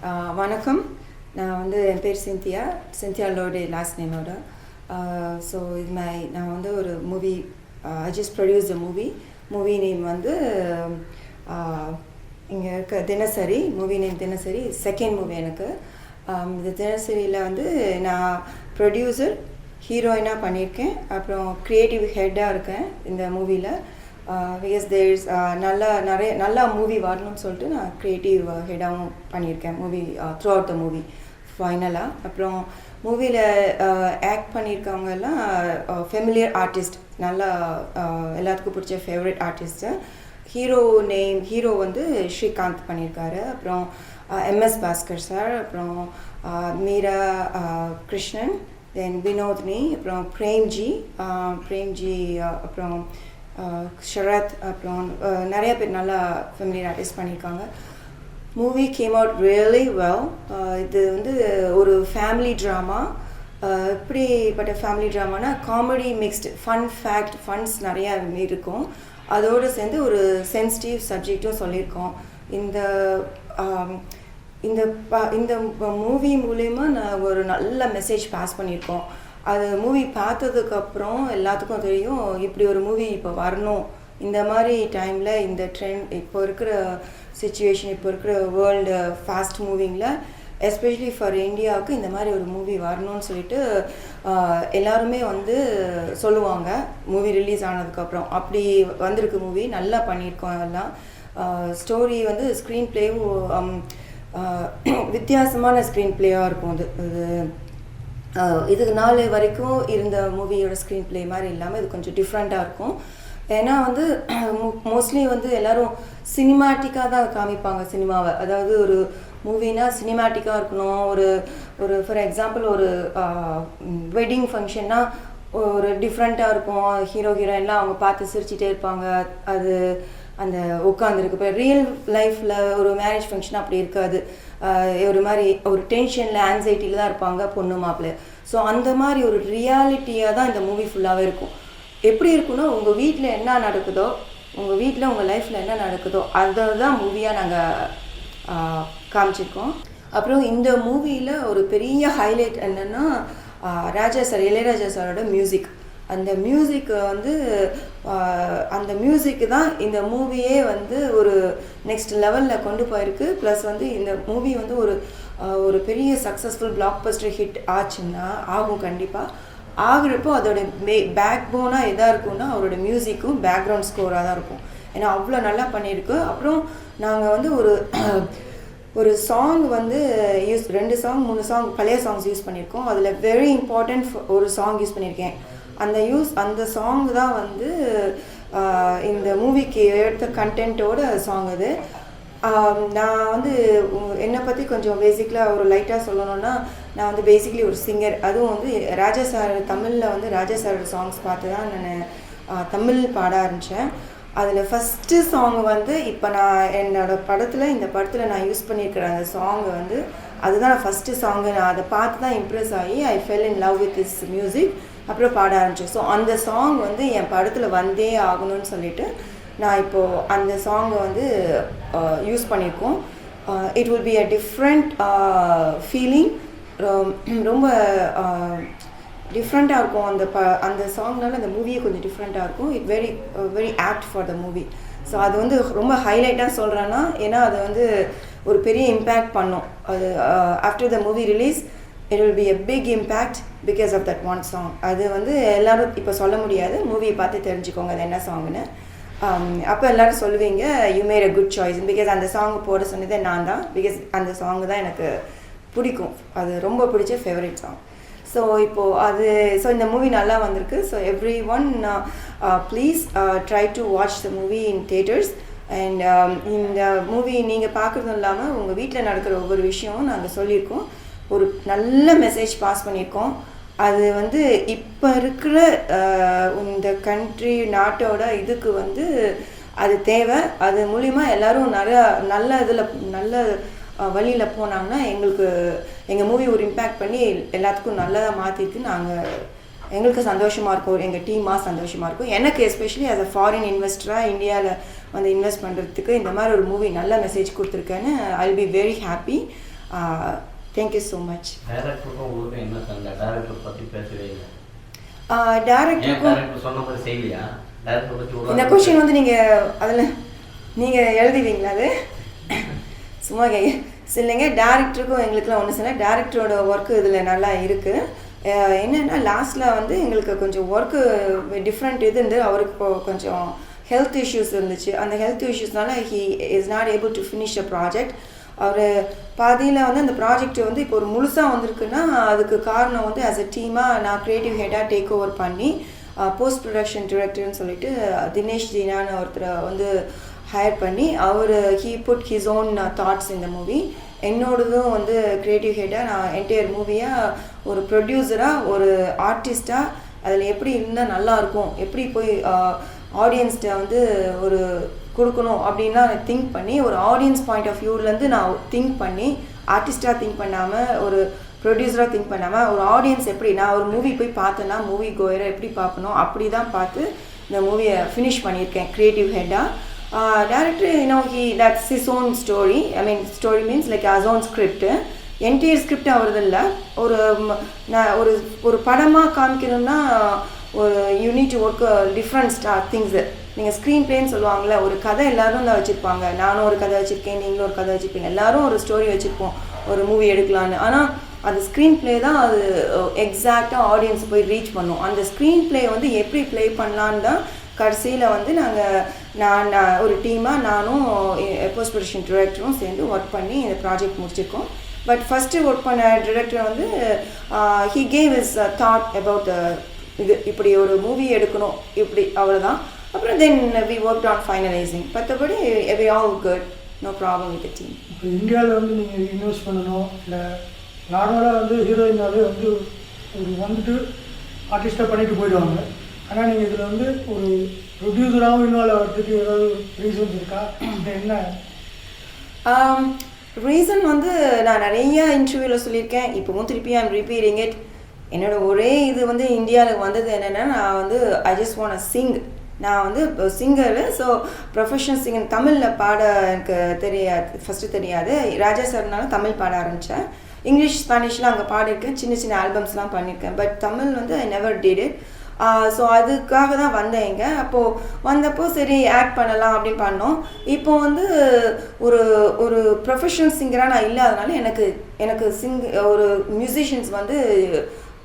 வணக்கம். நான் வந்து என் பேர் சிந்தியாலோட லாஸ்ட் நேமோட. ஸோ நான் வந்து ஒரு movie I just produce the movie name வந்து இங்கே இருக்க தினசரி. மூவி நேம் தினசரி, செகண்ட் மூவி எனக்கு. இந்த தினசரியில் வந்து நான் ப்ரொடியூசர், ஹீரோயினாக பண்ணியிருக்கேன். அப்புறம் க்ரியேட்டிவ் ஹெட்டாக இருக்கேன் இந்த மூவியில். பிகாஸ் தேர்ஸ் நல்லா மூவி வரணும்னு சொல்லிட்டு நான் க்ரியேட்டிவ் ஹெட்டாகவும் பண்ணியிருக்கேன் movie through out the movie ஃபைனலாக. அப்புறம் மூவியில் ஆக்ட் பண்ணியிருக்கவங்கெல்லாம் ஃபெமிலியர் ஆர்டிஸ்ட், நல்லா எல்லாத்துக்கும் பிடிச்ச ஃபேவரட் ஆர்டிஸ்ட்டு. ஹீரோ வந்து ஸ்ரீகாந்த் பண்ணியிருக்காரு. அப்புறம் எம்எஸ் பாஸ்கர் சார், அப்புறம் மீரா கிருஷ்ணன், தென் வினோத்னி, அப்புறம் பிரேம்ஜி, அப்புறம் ஷரத், அப்புறம் நிறைய பேர் நல்லா ஃபெமிலியர் ஆர்டிஸ்ட் பண்ணியிருக்காங்க. Movie came out really well. இது வந்து ஒரு ஃபேமிலி ட்ராமா. எப்படிப்பட்ட ஃபேமிலி ட்ராமானா காமெடி மிக்ஸ்டு, ஃபன்ஸ் நிறையா இருக்கும். அதோடு சேர்ந்து ஒரு சென்சிட்டிவ் சப்ஜெக்டும் சொல்லியிருக்கோம். இந்த மூவி மூலயமா நான் ஒரு நல்ல மெசேஜ் பாஸ் பண்ணியிருக்கோம். அது மூவி பார்த்ததுக்கப்புறம் எல்லாத்துக்கும் தெரியும், இப்படி ஒரு மூவி இப்போ வரணும். இந்த மாதிரி டைமில் இந்த ட்ரெண்ட், இப்போ இருக்கிற சிச்சுவேஷன், இப்போ இருக்கிற வேர்ல்டு ஃபாஸ்ட் மூவிங்கில் எஸ்பெஷலி ஃபார் இந்தியாவுக்கு இந்த மாதிரி ஒரு மூவி வரணும்னு சொல்லிட்டு எல்லாருமே வந்து சொல்லுவாங்க மூவி ரிலீஸ் ஆனதுக்கப்புறம். அப்படி வந்திருக்கு மூவி, நல்லா பண்ணியிருக்கோம் எல்லாம். ஸ்டோரி வந்து ஸ்க்ரீன் பிளேவும் வித்தியாசமான ஸ்க்ரீன் பிளேயாக இருக்கும். இதுக்கு நாள் வரைக்கும் இருந்த மூவியோட ஸ்க்ரீன் பிளே மாதிரி இல்லாமல் இது கொஞ்சம் டிஃப்ரெண்ட்டாக இருக்கும். ஏன்னா வந்து மோஸ்ட்லி வந்து எல்லோரும் சினிமாட்டிக்காக தான் காமிப்பாங்க சினிமாவை. அதாவது ஒரு மூவினா சினிமாட்டிக்காக இருக்கணும். ஒரு ஃபார் எக்ஸாம்பிள் ஒரு வெட்டிங் ஃபங்க்ஷன்னா ஒரு டிஃப்ரெண்ட்டாக இருக்கும். ஹீரோயின்லாம் அவங்க பார்த்து சிரிச்சிட்டே இருப்பாங்க. அது அந்த உட்காந்துருக்கு. இப்போ ரியல் லைஃப்பில் ஒரு மேரேஜ் ஃபங்க்ஷன் அப்படி இருக்காது. ஒரு மாதிரி ஒரு டென்ஷனில், ஆன்சைட்டியில் தான் இருப்பாங்க பொண்ணு மாப்பிள்ளை. ஸோ அந்த மாதிரி ஒரு ரியாலிட்டியாக தான் இந்த மூவி ஃபுல்லாகவே இருக்கும். எப்படி இருக்குன்னா, உங்கள் வீட்டில் என்ன நடக்குதோ, உங்கள் வீட்டில் உங்கள் லைஃப்பில் என்ன நடக்குதோ அதை தான் மூவியாக நாங்கள் காமிச்சிருக்கோம். அப்புறம் இந்த மூவியில் ஒரு பெரிய ஹைலைட் என்னென்னா, இளையராஜா சாரோட மியூசிக். அந்த மியூசிக்கு தான் இந்த மூவியே வந்து ஒரு நெக்ஸ்ட் லெவலில் கொண்டு போயிருக்கு. ப்ளஸ் வந்து இந்த மூவி வந்து ஒரு பெரிய சக்ஸஸ்ஃபுல் பிளாக் பஸ்டர் ஹிட் ஆச்சுன்னா ஆகும். கண்டிப்பாக ஆகுறப்போ அதோட பேக் போனாக எதாக இருக்கும்னா அவரோட மியூசிக்கும் பேக்ரவுண்ட் ஸ்கோராக தான் இருக்கும். ஏன்னா அவ்வளோ நல்லா பண்ணியிருக்கு. அப்புறம் நாங்கள் வந்து ஒரு சாங் வந்து 2 சாங் 3 சாங் பழைய சாங்ஸ் யூஸ் பண்ணியிருக்கோம். அதில் வெரி இம்பார்ட்டண்ட் ஒரு சாங் யூஸ் பண்ணியிருக்கேன். அந்த சாங் தான் வந்து இந்த மூவிக்கு எடுத்த கண்டென்ட்டோட சாங் அது. நான் வந்து என்னை பற்றி கொஞ்சம் பேசிக்கலாக ஒரு லைட்டாக சொல்லணுன்னா, நான் வந்து பேசிக்கலி ஒரு சிங்கர். அதுவும் வந்து ராஜா சார், தமிழில் வந்து ராஜா சாரோட சாங்ஸ் பார்த்து தான் நான் தமிழ் பாட ஆரம்பித்தேன். அதில் ஃபஸ்ட்டு சாங் வந்து இப்போ நான் இந்த படத்தில் நான் யூஸ் பண்ணியிருக்கிற அந்த சாங் வந்து அதுதான் ஃபஸ்ட்டு சாங்கு. நான் அதை பார்த்து தான் இம்ப்ரெஸ் ஆகி I fell in love with this music. அப்புறம் பாட ஆரம்பித்தேன். ஸோ அந்த சாங் வந்து என் படத்தில் வந்தே ஆகணும்னு சொல்லிட்டு நான் இப்போது அந்த சாங்கை வந்து யூஸ் பண்ணியிருக்கோம். It will be a different feeling. ரொம்ப டிஃப்ரெண்ட்டாக இருக்கும். அந்த சாங்னால அந்த மூவியே கொஞ்சம் டிஃப்ரெண்ட்டாக இருக்கும். It very opt for the movie. So அது வந்து ரொம்ப ஹைலைட்டாக சொல்கிறேன்னா, ஏன்னா அது வந்து ஒரு பெரிய இம்பேக்ட் பண்ணும். அது after the movie release it will be a big impact because of that one song. அது வந்து எல்லோரும் இப்போ சொல்ல முடியாது, மூவியை பார்த்து தெரிஞ்சுக்கோங்க அது என்ன சாங்னு. அப்போ எல்லோரும் சொல்லுவீங்க you made a good choice. Because அந்த சாங் போட சொன்னதே நான் தான். பிகாஸ் அந்த சாங் தான் எனக்கு பிடிக்கும். அது ரொம்ப பிடிச்ச ஃபேவரட் சாங். ஸோ இந்த மூவி நல்லா வந்திருக்கு. So every one please try to watch the movie in theatres. And இந்த மூவி நீங்கள் பார்க்குறதும் இல்லாமல் உங்கள் வீட்டில் நடக்கிற ஒவ்வொரு விஷயமும் நாங்கள் சொல்லியிருக்கோம். ஒரு நல்ல மெசேஜ் பாஸ் பண்ணியிருக்கோம். அது வந்து இப்போ இருக்கிற இந்த நாட்டோட இதுக்கு வந்து அது தேவை. அது மூலிமா எல்லோரும் நல்ல வழியில் போனாங்கன்னா எங்கள் மூவி ஒரு இம்பேக்ட் பண்ணி எல்லாத்துக்கும் நல்லதாக மாற்றிட்டு எங்களுக்கு சந்தோஷமாக இருக்கும். எங்கள் டீமாக சந்தோஷமாக இருக்கும். எனக்கு எஸ்பெஷலி ஆஸ் அ ஃபாரின் இன்வெஸ்டராக இந்தியாவில் வந்து இன்வெஸ்ட் பண்ணுறதுக்கு இந்த மாதிரி ஒரு மூவி நல்ல மெசேஜ் கொடுத்துருக்கேன்னு I will be very happy. Thank you so much. டைரக்டருக்கும் உங்களுக்கு என்ன சண்டை? டைரக்டர் பற்றி பேசவே இல்லை. டைரக்டருக்கும் சொன்ன மாதிரி செய்யலையா? டைரக்டர் பற்றி இந்த கொஷின் வந்து நீங்கள் அதில் நீங்கள் எழுதுவீங்களா? அது சும்மா இல்லைங்க. டேரக்டருக்கும் எங்களுக்குலாம் ஒன்று சொன்னால் டேரக்டரோட ஒர்க்கு இதில் நல்லா இருக்குது. என்னென்னா லாஸ்ட்டில் வந்து எங்களுக்கு கொஞ்சம் ஒர்க்கு டிஃப்ரெண்ட் இது இருந்து அவருக்கு கொஞ்சம் ஹெல்த் இஷ்யூஸ் இருந்துச்சு. அந்த ஹெல்த் இஷ்யூஸ்னால he is not able to finish a project. அவர் பாதியில் வந்து அந்த ப்ராஜெக்ட் வந்து இப்போ ஒரு முழுசாக வந்திருக்குன்னா அதுக்கு காரணம் வந்து ஆஸ் அ டீமாக நான் க்ரியேட்டிவ் ஹெட்டாக டேக் ஓவர் பண்ணி போஸ்ட் ப்ரொடக்ஷன் டிரெக்டர்னு சொல்லிட்டு தினேஷ் ஜீனான்னு ஒருத்தரை வந்து ஹையர் பண்ணி அவர் he put his own thoughts இந்த மூவி. என்னோடதும் வந்து க்ரியேட்டிவ் ஹெட்டாக நான் என்டையர் மூவியாக ஒரு ப்ரொடியூசராக ஒரு ஆர்டிஸ்டாக அதில் எப்படி இருந்தால் நல்லாயிருக்கும், எப்படி போய் ஆடியன்ஸ்கிட்ட வந்து ஒரு கொடுக்கணும் அப்படின்னா நான் திங்க் பண்ணி ஒரு ஆடியன்ஸ் பாயிண்ட் ஆஃப் வியூலேருந்து நான் திங்க் பண்ணி ஆர்டிஸ்டாக திங்க் பண்ணாமல் ஒரு ப்ரொடியூசராக திங்க் பண்ணாமல் ஒரு ஆடியன்ஸ் எப்படி நான் ஒரு மூவி போய் பார்த்தேன்னா மூவி கோயரை எப்படி பார்க்கணும் அப்படி தான் பார்த்து இந்த மூவியை ஃபினிஷ் பண்ணியிருக்கேன் creative ஹெட்டாக. Director, that's his own story. I mean, story means like his own script. Entire script அவரது இல்லை. ஒரு படமாக காமிக்கணும்னா ஒரு you need to work different things. நீங்கள் ஸ்க்ரீன் பிளேன்னு சொல்லுவாங்கள்ல, ஒரு கதை எல்லோரும் தான் வச்சுருப்பாங்க. நானும் ஒரு கதை வச்சுருக்கேன், நீங்களும் ஒரு கதை வச்சுருப்பீங்க, எல்லோரும் ஒரு ஸ்டோரி வச்சுருப்போம் ஒரு மூவி எடுக்கலான்னு. ஆனால் அது ஸ்க்ரீன் ப்ளே தான் அது எக்ஸாக்டாக ஆடியன்ஸ் போய் ரீச் பண்ணும். அந்த ஸ்க்ரீன் ப்ளே வந்து எப்படி ப்ளே பண்ணலான்னு தான் கடைசியில் வந்து நான் ஒரு டீமாக நானும் போஸ்ட் ப்ரொடக்ஷன் டிரெக்டரும் சேர்ந்து ஒர்க் பண்ணி இந்த ப்ராஜெக்ட் முடிச்சிருக்கோம். பட் ஃபஸ்ட்டு ஒர்க் பண்ண டிரெக்டர் வந்து he gave his thought about இது இப்படி ஒரு மூவி எடுக்கணும் இப்படி அவ்வளோதான். அப்புறம் then we work on finalising. மற்றபடி we all good, no problem with the team. இப்போ இந்தியாவில் வந்து நீங்கள் இன்வெஸ்ட் பண்ணணும் இல்லை நார்மலாக வந்து ஹீரோயினாலே வந்து ஒரு வந்துட்டு ஆர்டிஸ்ட்டாக பண்ணிட்டு போயிடுவாங்க. ஆனால் நீங்கள் இதில் வந்து ஒரு ப்ரொடியூசராகவும் இன்வால்வ் ஆகிறதுக்கு ஏதாவது ரீசன்ஸ் இருக்கா? என்ன ரீசன் வந்து நான் நிறைய இன்டர்வியூவில் சொல்லியிருக்கேன், இப்போவும் திருப்பி ஐம் ரிப்பீட்டிங் இட். என்னோட ஒரே இது வந்து இந்தியாவில் வந்தது என்னென்னா நான் வந்து I just want a Singh. நான் வந்து சிங்கரு. So professional singer. தமிழில் பாட எனக்கு தெரியாது, ஃபஸ்ட்டு தெரியாது. ராஜா சார்னால தமிழ் பாட ஆரம்பித்தேன். இங்கிலீஷ் ஸ்பானிஷ்லாம் அங்கே பாடியிருக்கேன், சின்ன சின்ன ஆல்பம்ஸ்லாம் பண்ணியிருக்கேன். பட் தமிழ் வந்து I never did it. So அதுக்காக தான் வந்தேன் இங்கே. அப்போது வந்தப்போ சரி ஆக்ட் பண்ணலாம் அப்படின்னு பண்ணோம். இப்போ வந்து ஒரு ஒரு ப்ரொஃபஷனல் சிங்கராக நான் இல்லாதனால எனக்கு ஒரு மியூசிஷியன்ஸ் வந்து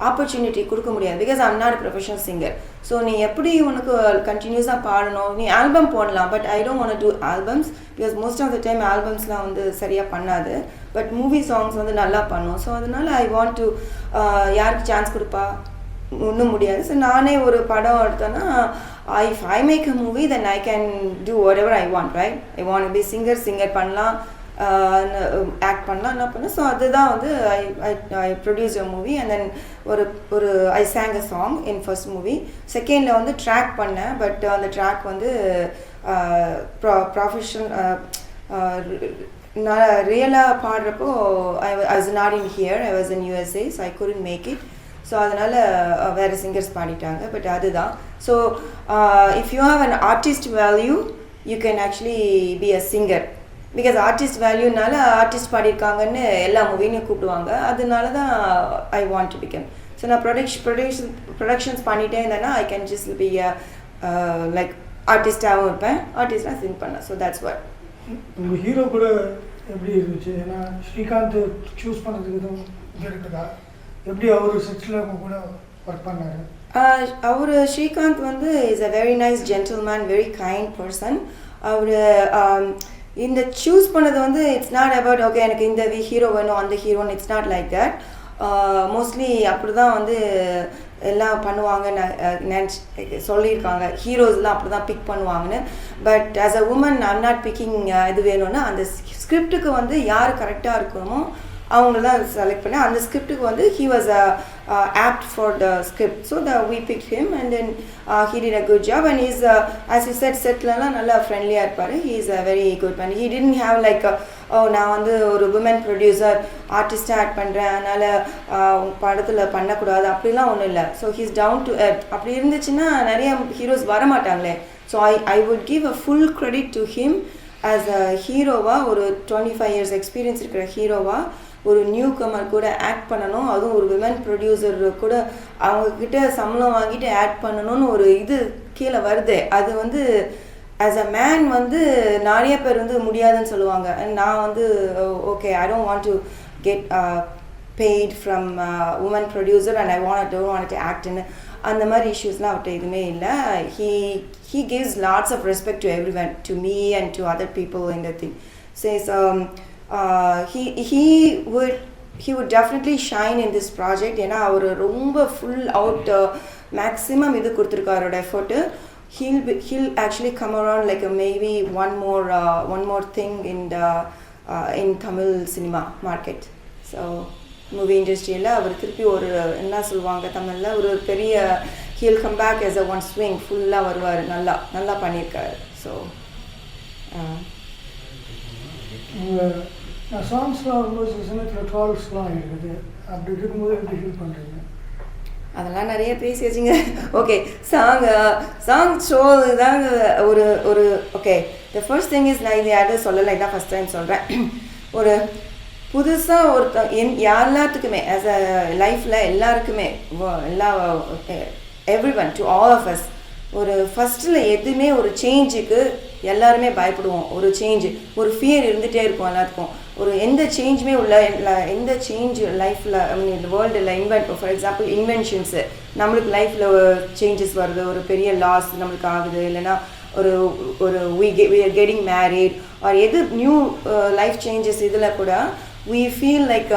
ஆப்பர்ச்சுனிட்டி கொடுக்க முடியாது. Because I'm not professional singer. So நீ எப்படி உனக்கு கண்டினியூஸாக பாடணும், நீ ஆல்பம் போடலாம். But I don't want to do albums because most of the time ஆல்பம்ஸ்லாம் வந்து சரியாக பண்ணாது. பட் மூவி சாங்ஸ் வந்து நல்லா பண்ணும். ஸோ அதனால் ஐ வாண்ட் டு யாருக்கு சான்ஸ் கொடுப்பா ஒன்றும் முடியாது. ஸோ நானே ஒரு படம் எடுத்தேன்னா if I make a movie then I can do whatever I want, right? I want be singer பண்ணலாம், ஆக்ட் பண்ணலாம், என்ன பண்ணேன். ஸோ அதுதான் வந்து I produce a movie and then ஒரு I sang a song in first movie. செகண்டில் வந்து track பண்ணேன். பட் அந்த ட்ராக் வந்து ப்ரொஃபஷனல் நான் ரியலாக பாடுறப்போ I was not in here, I was in USA, so I couldn't make it. So அதனால் வேறு சிங்கர்ஸ் பாடிட்டாங்க. பட் அதுதான். So if you have an artist value you can actually be a singer. Because artist வேல்யூனால artist பாடியிருக்காங்கன்னு எல்லா மூவிலையும் கூப்பிடுவாங்க. அதனால தான் I want to become. So நான் ப்ரொடக்ஷன்ஸ் பண்ணிகிட்டே இருந்தேன்னா I can just be like ஆர்டிஸ்டாகவும் இருப்பேன், ஆர்டிஸ்டாக சிங் பண்ணேன். So that's what. உங்கள் ஹீரோ கூட எப்படி இருந்துச்சு? ஏன்னா ஸ்ரீகாந்த் சூஸ் பண்ணதுக்கு எதுவும் இது இருக்குதா? எப்படி அவர் செட்ஸில் கூட ஒர்க் பண்ணார்? அவர் ஸ்ரீகாந்த் வந்து is a very nice gentleman, very kind person. அவர் இந்த சூஸ் பண்ணது வந்து இட்ஸ் நாட் அபவுட் ஓகே எனக்கு இந்த ஹீரோ வேணும் அந்த ஹீரோன்னு, it's not like that. Mostly அப்படி தான் வந்து எல்லாம் பண்ணுவாங்க நினச்சி சொல்லியிருக்காங்க. ஹீரோஸ்லாம் அப்படி தான் பிக் பண்ணுவாங்கன்னு. But as a woman I'm not picking இது வேணும்னா அந்த ஸ்கிரிப்டுக்கு வந்து யார் கரெக்டாக இருக்கணுமோ அவங்க தான் செலக்ட் பண்ணேன். அந்த ஸ்கிரிப்டுக்கு வந்து he was apt for the script, so we picked him and then he did a good job and he's as you said setலாம் நல்லா ஃப்ரெண்ட்லியாக இருப்பார். he is a very good man. he didn't have like நான் வந்து ஒரு women producer ஆர்டிஸ்டாக act பண்ணுறேன் அதனால் படத்தில் பண்ணக்கூடாது அப்படிலாம் ஒன்றும் இல்லை. So he's down to earth. அப்படி இருந்துச்சுன்னா நிறைய ஹீரோஸ் வரமாட்டாங்களே. So I would give a full credit to him as a ஹீரோவாக. ஒரு 25 years எக்ஸ்பீரியன்ஸ் இருக்கிற ஹீரோவாக ஒரு நியூ கமர் கூட ஆக்ட் பண்ணணும், அதுவும் ஒரு விமன் ப்ரொடியூசர் கூட அவங்கக்கிட்ட சம்பளம் வாங்கிட்டு ஆக்ட் பண்ணணும்னு ஒரு இது கீழே வருது. அது வந்து ஆஸ் அ மேன் வந்து நிறைய பேர் வந்து முடியாதுன்னு சொல்லுவாங்க. நான் வந்து okay I don't want to get paid from woman producer and I don't want to act in அந்த மாதிரி இஷ்யூஸ்லாம் அவர்கிட்ட எதுவுமே இல்லை. he gives lots of respect to everyone, to me and to other people in the thing. Says he would definitely shine in this project. ஏன்னா அவர் ரொம்ப full out maximum இது கொடுத்துருக்காரு அவரோட effort. He'll actually come around like maybe one more thing in Tamil cinema market. So movie இண்டஸ்ட்ரியில் அவர் திருப்பி ஒரு என்ன சொல்லுவாங்க தமிழில் ஒரு பெரிய ஹீல் கம் பேக் எஸ் அ ஒன் ஸ்விங் ஃபுல்லாக வருவார். நல்லா பண்ணியிருக்காரு. ஸோ சாங்ஸ்லாம் வரும்போது சின்னத்தில் ட்ரால்ஸ்லாம் இருக்குது, அப்படி இருக்கும்போது எப்படி ஃபீல் பண்ணுறீங்க? அதெல்லாம் நிறைய பேசி வச்சுங்க. ஓகே, சாங் ஷோ தாங்க ஒரு okay. The first thing is நான் இது யாரும் சொல்லலை, இதான் ஃபஸ்ட் டைம் சொல்கிறேன். ஒரு புதுசாக எல்லாத்துக்குமே ஆஸ் அ லைஃப்பில் எல்லாருக்குமே everyone to all of us ஒரு ஃபஸ்ட்டில் எதுவுமே ஒரு சேஞ்சுக்கு எல்லாருமே பயப்படுவோம். ஒரு சேஞ்சு ஒரு ஃபியர் இருந்துகிட்டே இருக்கும் எல்லாத்துக்கும். ஒரு எந்த சேஞ்சுமே எந்த சேஞ்ச் லைஃப்பில் இந்த வேர்ல்டில் ஃபார் எக்ஸாம்பிள் இன்வென்ஷன்ஸு நம்மளுக்கு லைஃப்பில் சேஞ்சஸ் வருது, ஒரு பெரிய லாஸ் நம்மளுக்கு ஆகுது, இல்லைன்னா ஒரு we are getting married or எது நியூ லைஃப் சேஞ்சஸ் இதில் கூட we feel like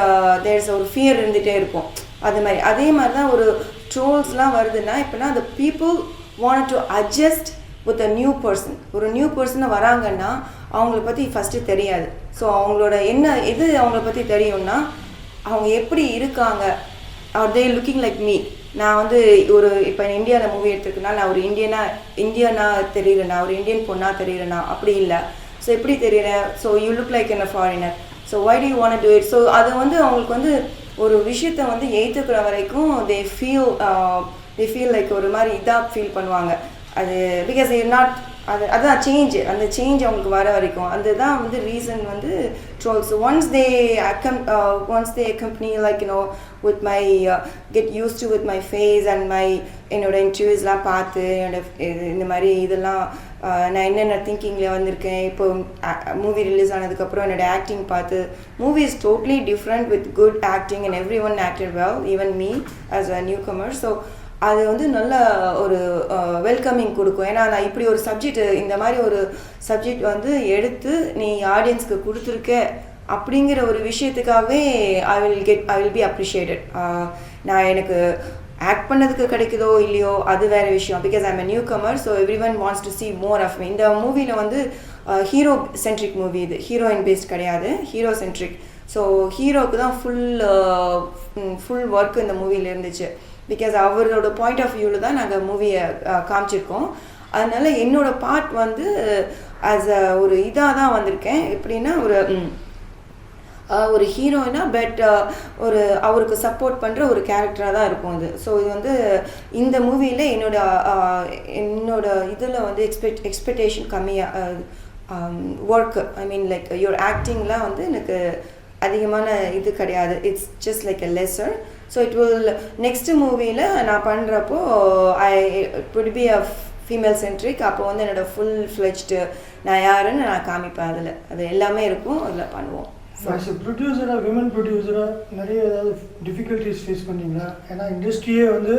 there's ஒரு ஃபியர் இருந்துகிட்டே இருக்கும். அதே மாதிரி தான் ஒரு ட்ரோல்ஸ்லாம் வருதுன்னா இப்போனா the people wanted to adjust with a new person. ஒரு நியூ பர்சனை வராங்கன்னா அவங்கள பற்றி ஃபஸ்ட்டு தெரியாது. ஸோ அவங்களோட அவங்கள பற்றி தெரியும்னா அவங்க எப்படி இருக்காங்க, are they looking like me. நான் வந்து இப்போ இந்தியாவில் மூவி எடுத்துருக்கேன்னா நான் ஒரு இந்தியனா தெரியுறேனா, ஒரு இந்தியன் பொண்ணாக தெரியுறேனா, அப்படி இல்லை. ஸோ எப்படி தெரியுறேன், so you look like an foreigner, so why do you want to do it? So அது வந்து அவங்களுக்கு வந்து ஒரு விஷயத்தை வந்து ஏற்றுக்கிற வரைக்கும் they feel like ஒரு மாதிரி இதாக ஃபீல் பண்ணுவாங்க. அது பிகாஸ் அதுதான் சேஞ்சு, அந்த சேஞ்ச் அவங்களுக்கு வர வரைக்கும் அதுதான் வந்து ரீசன் வந்து trolls. Once they accompany like with my get used to with my face and my என்னோட இன்டர்வியூஸ்லாம் பார்த்து இந்த மாதிரி இதெல்லாம் நான் என்னென்ன திங்கிங்கில் வந்திருக்கேன், இப்போ மூவி ரிலீஸ் ஆனதுக்கப்புறம் என்னோட ஆக்டிங் பார்த்து movie is totally different with good acting and everyone acted well, even me as a newcomer. So அது வந்து நல்ல ஒரு வெல்கமிங் கொடுக்கும். ஏன்னா நான் இப்படி ஒரு சப்ஜெக்ட், இந்த மாதிரி ஒரு சப்ஜெக்ட் வந்து எடுத்து நீ ஆடியன்ஸ்க்கு கொடுத்துருக்க அப்படிங்கிற ஒரு விஷயத்துக்காகவே ஐ வில் பி அப்ரிஷியேட்டட். நான் எனக்கு ஆக்ட் பண்ணதுக்கு கிடைக்குதோ இல்லையோ அது வேறு விஷயம். Because I'm a newcomer, so everyone wants to see more of me. இந்த மூவியில் வந்து ஹீரோ சென்ட்ரிக் மூவி, இது ஹீரோயின் பேஸ்ட் கிடையாது, ஹீரோ சென்ட்ரிக். ஸோ ஹீரோக்கு தான் ஃபுல் ஒர்க் இந்த மூவியில் இருந்துச்சு. பிகாஸ் அவரோட பாயிண்ட் ஆஃப் வியூவில் தான் நாங்கள் மூவியை காமிச்சிருக்கோம். அதனால என்னோடய பார்ட் வந்து ஆஸ் அ ஒரு இதாக தான் வந்திருக்கேன். எப்படின்னா ஒரு ஹீரோயினா பட் அவருக்கு சப்போர்ட் பண்ணுற ஒரு கேரக்டராக தான் இருக்கும் இது. ஸோ இது வந்து இந்த மூவியில் என்னோட இதில் வந்து எக்ஸ்பெக்டேஷன் கம்மியாக work I mean like your ஆக்டிங்லாம் வந்து எனக்கு அதிகமான இது கிடையாது. It's just like a lesser. So it will next மூவியில் நான் பண்ணுறப்போ it would be a female centric. அப்போ வந்து என்னோடய ஃபுல் ஃப்ளெஜ்டு நான் யாருன்னு நான் காமிப்பேன். அது எல்லாமே இருக்கும், அதில் பண்ணுவோம். ஆஸ் எ ப்ரொடியூசராக, விமன் ப்ரொடியூசராக நிறைய ஏதாவது டிஃபிகல்ட்டிஸ் ஃபேஸ் பண்ணிங்களா? ஏன்னா இண்டஸ்ட்ரியே வந்து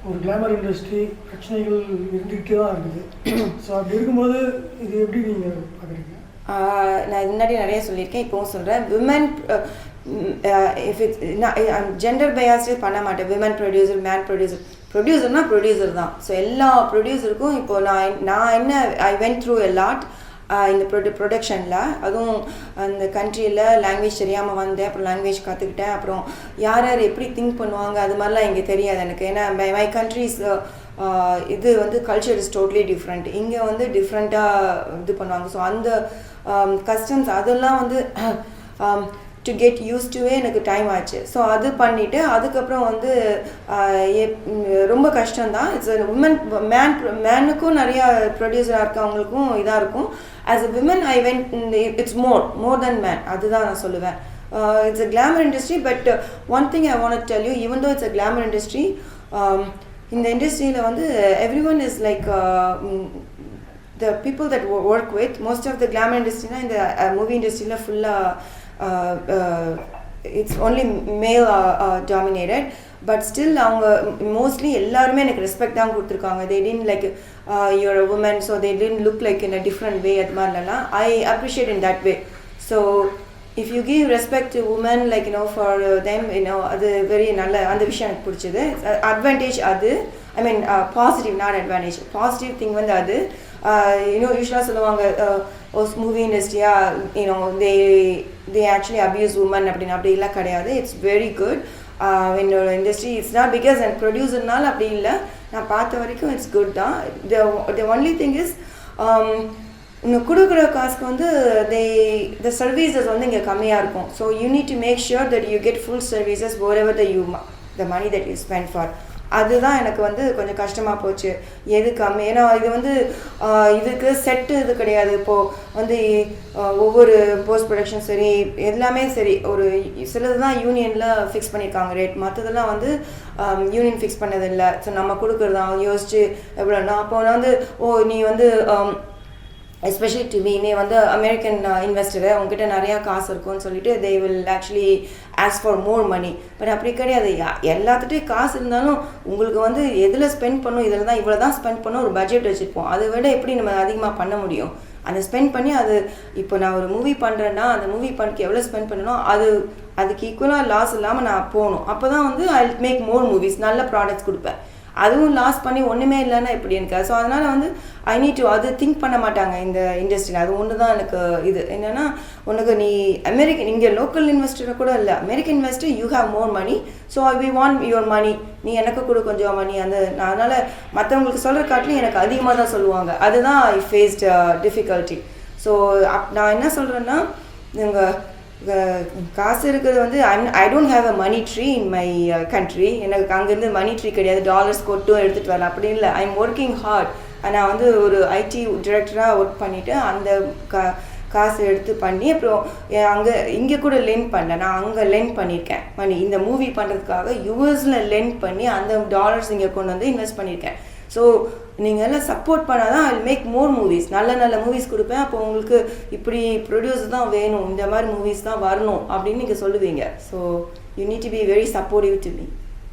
ஒரு கிளாமர் இண்டஸ்ட்ரி, பிரச்சனைகள் இருந்துக்கிட்டே தான் இருக்குது. ஸோ அப்படி இருக்கும்போது இது எப்படி நீங்கள் பார்க்குறீங்க? நான் முன்னாடி நிறைய சொல்லியிருக்கேன், இப்போவும் சொல்கிறேன். விமன் இஃப் இட்ஸ் நான் ஜெண்டர் பயாஸ்டு பண்ண மாட்டேன். விமன் ப்ரொடியூசர், மேன் ப்ரொடியூசர்னால் ப்ரொடியூசர் தான். ஸோ எல்லா ப்ரொடியூசருக்கும் இப்போது நான் என்ன I went through a lot இந்த ப்ரொடக்ஷனில். அதுவும் அந்த கண்ட்ரியில் லாங்குவேஜ் தெரியாமல் வந்தேன், அப்புறம் லாங்குவேஜ் கற்றுக்கிட்டேன். அப்புறம் யார் எப்படி திங்க் பண்ணுவாங்க அது மாதிரிலாம் இங்கே தெரியாது எனக்கு. ஏன்னா மை கண்ட்ரிஸ் இது வந்து கல்ச்சர் இஸ் டோட்லி டிஃப்ரெண்ட். இங்கே வந்து டிஃப்ரெண்ட்டாக இது பண்ணுவாங்க. ஸோ அந்த கஸ்டம்ஸ் அதெல்லாம் வந்து டு கெட் யூஸ் டுவே எனக்கு டைம் ஆச்சு. ஸோ அது பண்ணிவிட்டு அதுக்கப்புறம் வந்து ரொம்ப கஷ்டம்தான். இட்ஸ் உமன் மேனுக்கும் நிறையா ப்ரொடியூசராக இருக்கவங்களுக்கும் இதாக இருக்கும். As a women I went it's more then man. அதுதான் நான் சொல்லுவேன். it's a glamour industry, but one thing I want to tell you, even though it's a glamour industry, in the industry everyone is like the people that work with, most of the glamour industry in the movie industry full it's only male dominated, but still அவங்க mostly எல்லாருமே எனக்கு respect தான் கொடுத்துருக்காங்க. they didn't like you're a woman so they didn't look like in a different way. அது மாதிரிலாம் I appreciate in that way. So if you give respect to women like for them அது very நல்ல அந்த விஷயம் எனக்கு பிடிச்சது. advantage அது I mean positive, not advantage. positive thing அது யூஸ்வலாக சொல்லுவாங்க மூவி இண்டஸ்ட்ரியா they actually abuse women அப்படிலாம் கிடையாது. It's very good. என்னோட industry it's not because and ப்ரொடியூசர்னால அப்படி இல்லை, நான் பார்த்த வரைக்கும் இட்ஸ் குட் தான். த ஒன்லி திங் இஸ் இன்னும் கொடுக்குற காசுக்கு the services இங்கே கம்மியாக இருக்கும். So you need to make sure that you get full services whatever the money that you spend for. அதுதான் எனக்கு கொஞ்சம் கஷ்டமாக போச்சு. எது கம்மி, ஏன்னா இது இதுக்கு செட்டு இது கிடையாது. இப்போது ஒவ்வொரு போஸ்ட் ப்ரொடக்ஷன் சரி எல்லாமே சரி ஒரு சிலது தான் யூனியனில் ஃபிக்ஸ் பண்ணியிருக்காங்க ரேட், மற்றதெல்லாம் யூனியன் ஃபிக்ஸ் பண்ணதில்லை. ஸோ நம்ம கொடுக்குறது தான் யோசிச்சு எவ்வளோனா அப்போ நீ எஸ்பெஷலி டு மீ நீ அமெரிக்கன் இன்வெஸ்டரு உங்ககிட்ட நிறையா காசு இருக்கும்னு சொல்லிட்டு they will actually ask for more money. But அப்படி கிடையாது. எல்லாத்துட்டையும் காசு இருந்தாலும் உங்களுக்கு எதில் ஸ்பெண்ட் பண்ணணும், இதில் தான் இவ்வளோ தான் ஸ்பெண்ட் பண்ணணும், ஒரு பட்ஜெட் வச்சுருப்போம். அதை விட எப்படி நம்ம அதிகமாக பண்ண முடியும்? அதை ஸ்பெண்ட் பண்ணி இப்போ நான் ஒரு மூவி பண்ணுறேன்னா அந்த மூவி பண்ணுறதுக்கு எவ்வளோ ஸ்பெண்ட் பண்ணணும், அதுக்கு ஈக்குவலாக லாஸ் இல்லாமல் நான் போகணும். அப்போ தான் ஐ மேக் மோர் மூவிஸ், நல்ல ப்ராடக்ட்ஸ் கொடுப்பேன். அதுவும் லாஸ் பண்ணி ஒன்றுமே இல்லைன்னா எப்படி எனக்கு. ஸோ அதனால் ஐ நீட் டு அது திங்க் பண்ண மாட்டாங்க இந்த இண்டஸ்ட்ரியில். அது ஒன்று தான் எனக்கு இது என்னென்னா, உனக்கு நீ அமெரிக்கன் இங்கே லோக்கல் இன்வெஸ்டரை கூட இல்லை, American investor you have more money, so we want your money, நீ எனக்கு கூட கொஞ்சம் மணி. அதனால் மற்றவங்களுக்கு சொல்கிற காட்டிலும் எனக்கு அதிகமாக தான் சொல்லுவாங்க. அதுதான் ஐ ஃபேஸ்ட் டிஃபிகல்ட்டி. ஸோ நான் என்ன சொல்கிறேன்னா, நீங்கள் காசு இருக்கிறது I don't have a money tree in my country. எனக்கு அங்கேருந்து மணி ட்ரீ கிடையாது, டாலர்ஸ் கொட்டும் எடுத்துகிட்டு வரல அப்படி இல்லை. I am working hard. நான் ஒரு ஐடி டிரெக்டராக ஒர்க் பண்ணிவிட்டு அந்த காசு எடுத்து பண்ணி அப்புறம் இங்கே கூட லெண்ட் பண்ணல, நான் அங்கே லெண்ட் பண்ணியிருக்கேன் மணி. இந்த மூவி பண்ணுறதுக்காக யூஎஸில் லெண்ட் பண்ணி அந்த டாலர்ஸ் இங்கே கொண்டு இன்வெஸ்ட் பண்ணியிருக்கேன். ஸோ நீங்கள் எல்லாம் சப்போர்ட் பண்ணால் தான் ஐ மேக் மோர் மூவிஸ், நல்ல நல்ல மூவிஸ் கொடுப்பேன். அப்போ உங்களுக்கு இப்படி ப்ரொடியூசர் தான் வேணும், இந்த மாதிரி மூவிஸ் தான் வரணும் அப்படின்னு நீங்கள் சொல்லுவீங்க. So you need to be very supportive to me.